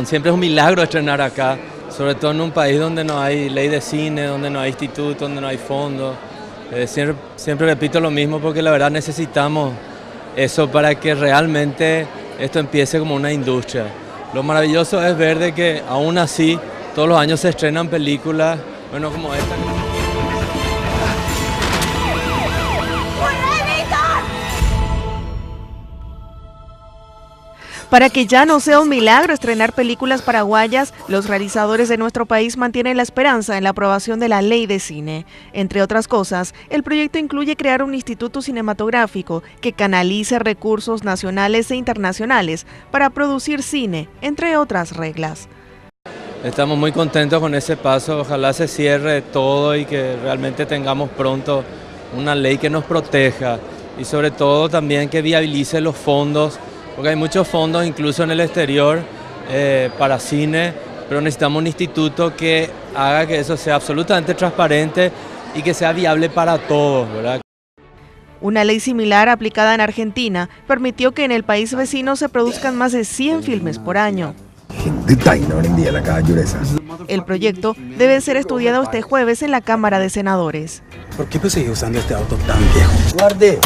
siempre es un milagro estrenar acá, sobre todo en un país donde no hay ley de cine, donde no hay instituto, donde no hay fondos. Siempre repito lo mismo porque la verdad necesitamos eso para que realmente esto empiece como una industria. Lo maravilloso es ver de que aún así todos los años se estrenan películas, bueno, como esta. Para que ya no sea un milagro estrenar películas paraguayas, los realizadores de nuestro país mantienen la esperanza en la aprobación de la ley de cine. Entre otras cosas, el proyecto incluye crear un instituto cinematográfico que canalice recursos nacionales e internacionales para producir cine, entre otras reglas. Estamos muy contentos con ese paso, ojalá se cierre todo y que realmente tengamos pronto una ley que nos proteja y sobre todo también que viabilice los fondos, porque hay muchos fondos incluso en el exterior para cine, pero necesitamos un instituto que haga que eso sea absolutamente transparente y que sea viable para todos, ¿verdad? Una ley similar aplicada en Argentina permitió que en el país vecino se produzcan más de 100 filmes por año. El proyecto debe ser estudiado este jueves en la Cámara de Senadores. ¿Por qué pues sigue usando este auto tan viejo? Guarde.